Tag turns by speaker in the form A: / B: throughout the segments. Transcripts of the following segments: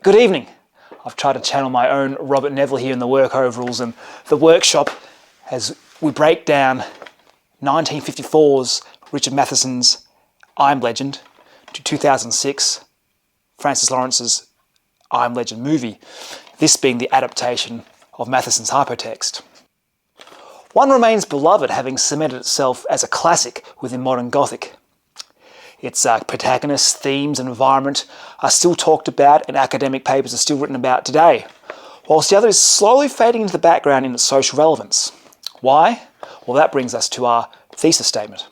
A: Good evening. I've tried to channel my own Robert Neville here in the work overalls and the workshop as we break down 1954's Richard Matheson's I Am Legend to 2006 Francis Lawrence's I Am Legend movie, this being the adaptation of Matheson's hypertext. One remains beloved, having cemented itself as a classic within modern Gothic. Its protagonists, themes and environment are still talked about and academic papers are still written about today, whilst the other is slowly fading into the background in its social relevance. Why? Well, that brings us to our thesis statement.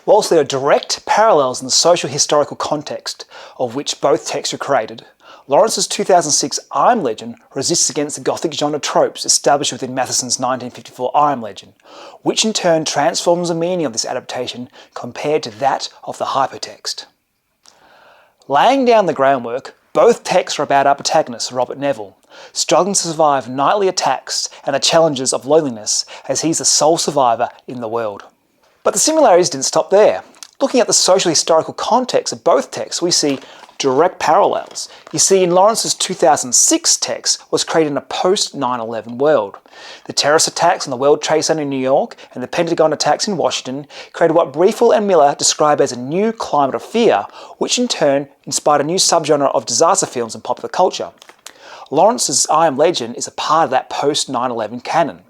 A: Whilst there are direct parallels in the social historical context of which both texts were created, Lawrence's 2006 I Am Legend resists against the Gothic genre tropes established within Matheson's 1954 I Am Legend, which in turn transforms the meaning of this adaptation compared to that of the hypertext. Laying down the groundwork, both texts are about our protagonist, Robert Neville, struggling to survive nightly attacks and the challenges of loneliness as he's the sole survivor in the world. But the similarities didn't stop there. Looking at the social historical context of both texts, we see direct parallels. You see, in Lawrence's 2006 text was created in a post-9/11 world. The terrorist attacks on the World Trade Center in New York and the Pentagon attacks in Washington created what Briefel and Miller describe as a new climate of fear, which in turn inspired a new subgenre of disaster films in popular culture. Lawrence's I Am Legend is a part of that post-9/11 canon.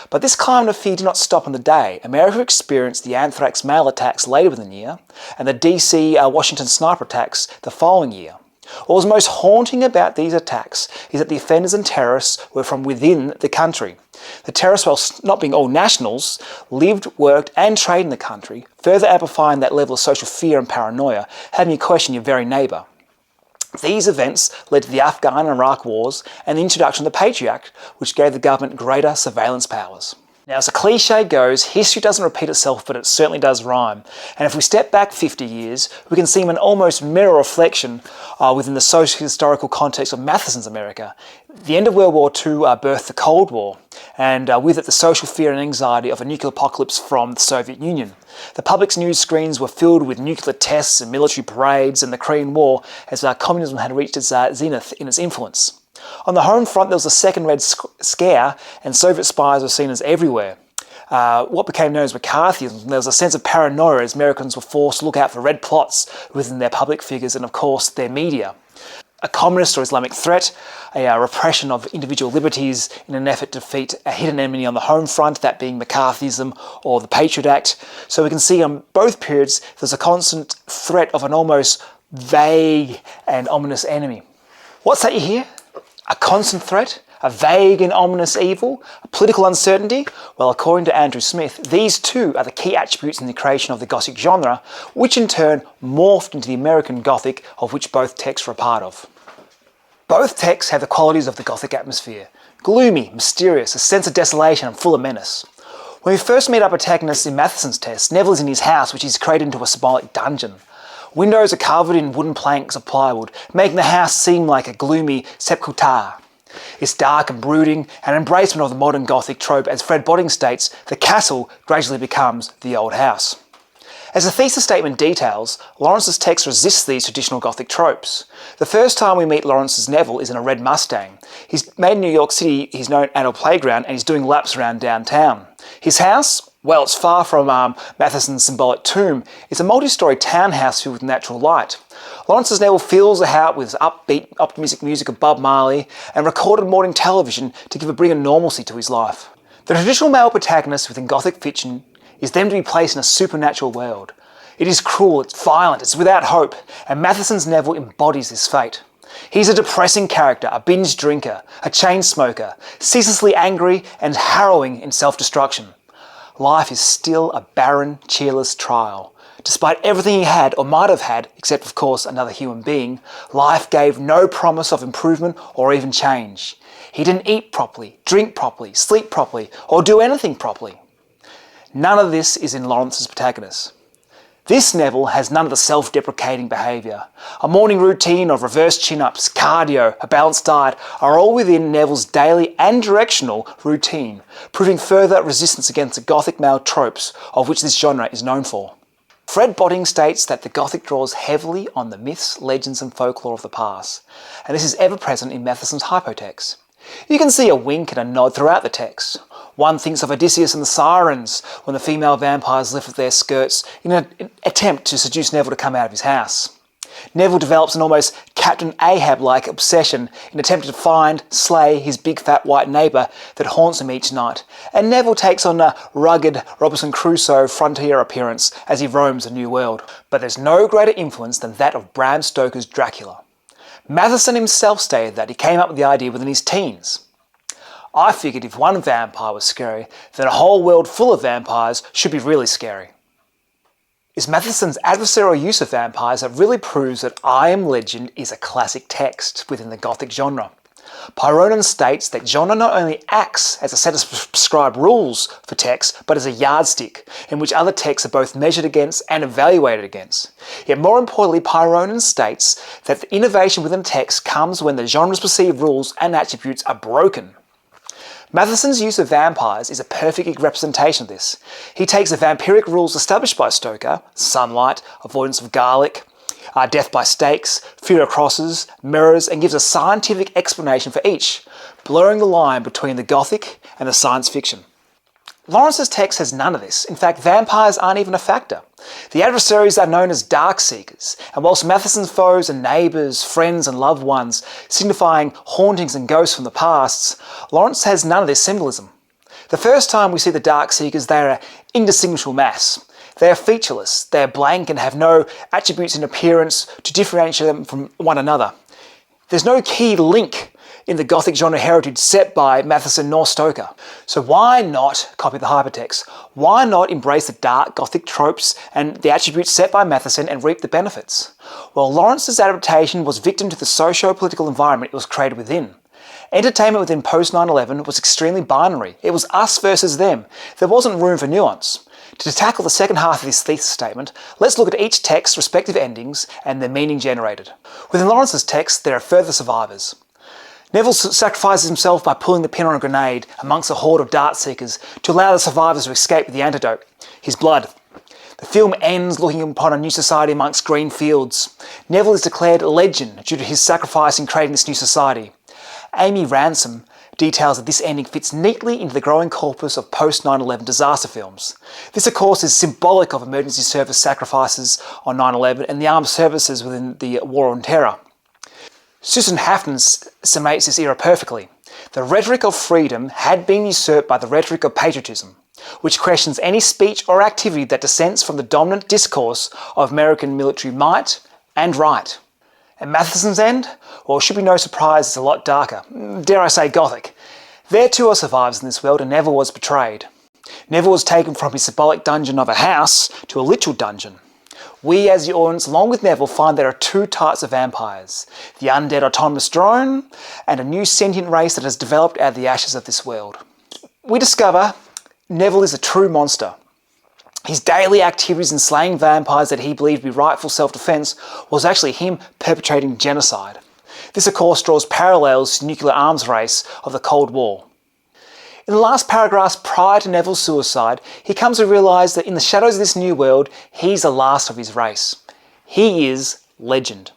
A: But this climate of fear did not stop on the day. America experienced the anthrax mail attacks later in the year and the DC Washington sniper attacks the following year. What was most haunting about these attacks is that the offenders and terrorists were from within the country. The terrorists, while not being all nationals, lived, worked and traded in the country, further amplifying that level of social fear and paranoia, having you question your very neighbour. These events led to the Afghan and Iraq wars and the introduction of the Patriot Act, which gave the government greater surveillance powers. Now, as the cliche goes, history doesn't repeat itself, but it certainly does rhyme. And if we step back 50 years, we can see an almost mirror reflection within the social historical context of Matheson's America. The end of World War II birthed the Cold War, and with it the social fear and anxiety of a nuclear apocalypse from the Soviet Union. The public's news screens were filled with nuclear tests and military parades and the Korean War as communism had reached its zenith in its influence. On the home front, there was a second Red Scare, and Soviet spies were seen as everywhere. What became known as McCarthyism, there was a sense of paranoia as Americans were forced to look out for red plots within their public figures and, of course, their media. A communist or Islamic threat, a repression of individual liberties in an effort to defeat a hidden enemy on the home front, that being McCarthyism or the Patriot Act. So we can see on both periods there's a constant threat of an almost vague and ominous enemy. What's that you hear? A constant threat? A vague and ominous evil? A political uncertainty? Well, according to Andrew Smith, these two are the key attributes in the creation of the Gothic genre, which in turn morphed into the American Gothic, of which both texts were a part of. Both texts have the qualities of the Gothic atmosphere. Gloomy, mysterious, a sense of desolation and full of menace. When we first meet our protagonist in Matheson's text, Neville is in his house, which he's created into a symbolic dungeon. Windows are covered in wooden planks of plywood, making the house seem like a gloomy sepulchre. It's dark and brooding, an embracement of the modern Gothic trope. As Fred Botting states, the castle gradually becomes the old house. As the thesis statement details, Lawrence's text resists these traditional Gothic tropes. The first time we meet Lawrence's Neville is in a red Mustang. He's made in New York City, he's known at a playground, and he's doing laps around downtown. His house? Well, it's far from Matheson's symbolic tomb. It's a multi-storey townhouse filled with natural light. Lawrence's Neville fills the house with upbeat, optimistic music of Bob Marley and recorded morning television to bring a normalcy to his life. The traditional male protagonist within Gothic fiction is then to be placed in a supernatural world. It is cruel, it's violent, it's without hope, and Matheson's Neville embodies this fate. He's a depressing character, a binge drinker, a chain smoker, ceaselessly angry and harrowing in self-destruction. Life is still a barren, cheerless trial. Despite everything he had or might have had, except of course another human being, life gave no promise of improvement or even change. He didn't eat properly, drink properly, sleep properly, or do anything properly. None of this is in Lawrence's protagonist. This Neville has none of the self-deprecating behaviour. A morning routine of reverse chin-ups, cardio, a balanced diet are all within Neville's daily and directional routine, proving further resistance against the Gothic male tropes of which this genre is known for. Fred Botting states that the Gothic draws heavily on the myths, legends and folklore of the past, and this is ever present in Matheson's hypotext. You can see a wink and a nod throughout the text. One thinks of Odysseus and the Sirens when the female vampires lifted their skirts in an attempt to seduce Neville to come out of his house. Neville develops an almost Captain Ahab-like obsession in an attempt to find, slay his big fat white neighbour that haunts him each night, and Neville takes on a rugged Robinson Crusoe frontier appearance as he roams the new world. But there's no greater influence than that of Bram Stoker's Dracula. Matheson himself stated that he came up with the idea within his teens. I figured if one vampire was scary, then a whole world full of vampires should be really scary. It's Matheson's adversarial use of vampires that really proves that I Am Legend is a classic text within the Gothic genre. Peyronen states that genre not only acts as a set of prescribed rules for text, but as a yardstick in which other texts are both measured against and evaluated against. Yet more importantly, Peyronen states that the innovation within text comes when the genre's perceived rules and attributes are broken. Matheson's use of vampires is a perfect representation of this. He takes the vampiric rules established by Stoker, sunlight, avoidance of garlic, death by stakes, fear of crosses, mirrors, and gives a scientific explanation for each, blurring the line between the Gothic and the science fiction. Lawrence's text has none of this. In fact, vampires aren't even a factor. The adversaries are known as dark seekers, and whilst Matheson's foes are neighbours, friends and loved ones, signifying hauntings and ghosts from the past, Lawrence has none of this symbolism. The first time we see the dark seekers, they are an indistinguishable mass. They are featureless, they are blank and have no attributes in appearance to differentiate them from one another. There's no key link in the Gothic genre heritage set by Matheson nor Stoker. So why not copy the hypertext? Why not embrace the dark Gothic tropes and the attributes set by Matheson and reap the benefits? Well, Lawrence's adaptation was victim to the socio-political environment it was created within. Entertainment within post-9/11 was extremely binary. It was us versus them. There wasn't room for nuance. To tackle the second half of this thesis statement, let's look at each text's respective endings and their meaning generated. Within Lawrence's text, there are further survivors. Neville sacrifices himself by pulling the pin on a grenade amongst a horde of dart seekers to allow the survivors to escape with the antidote, his blood. The film ends looking upon a new society amongst green fields. Neville is declared a legend due to his sacrifice in creating this new society. Amy Ransom details that this ending fits neatly into the growing corpus of post-9/11 disaster films. This, of course, is symbolic of emergency service sacrifices on 9/11 and the armed services within the War on Terror. Susan Hafton summates this era perfectly. The rhetoric of freedom had been usurped by the rhetoric of patriotism, which questions any speech or activity that dissents from the dominant discourse of American military might and right. And Matheson's end? Well, it should be no surprise it's a lot darker. Dare I say Gothic. There too are survivors in this world, and Neville was betrayed. Neville was taken from his symbolic dungeon of a house to a literal dungeon. We as the audience, along with Neville, find there are two types of vampires. The undead autonomous drone, and a new sentient race that has developed out of the ashes of this world. We discover Neville is a true monster. His daily activities in slaying vampires that he believed to be rightful self-defense was actually him perpetrating genocide. This, of course, draws parallels to the nuclear arms race of the Cold War. In the last paragraphs prior to Neville's suicide, he comes to realise that in the shadows of this new world, he's the last of his race. He is legend.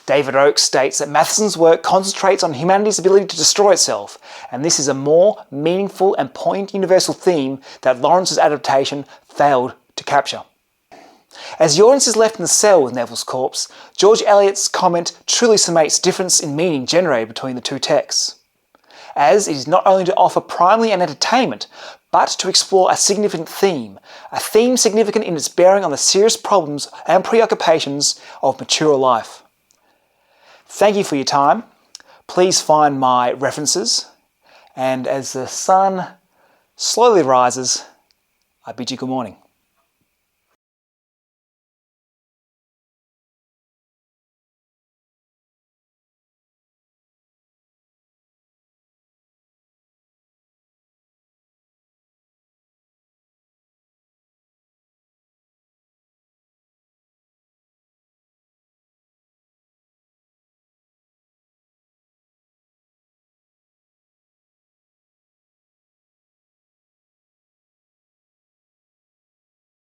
A: David Oakes states that Matheson's work concentrates on humanity's ability to destroy itself, and this is a more meaningful and poignant universal theme that Lawrence's adaptation failed to capture. As the audience is left in the cell with Neville's corpse, George Eliot's comment truly summates difference in meaning generated between the two texts, as it is not only to offer primarily an entertainment, but to explore a significant theme, a theme significant in its bearing on the serious problems and preoccupations of mature life. Thank you for your time. Please find my references, and as the sun slowly rises, I bid you good morning.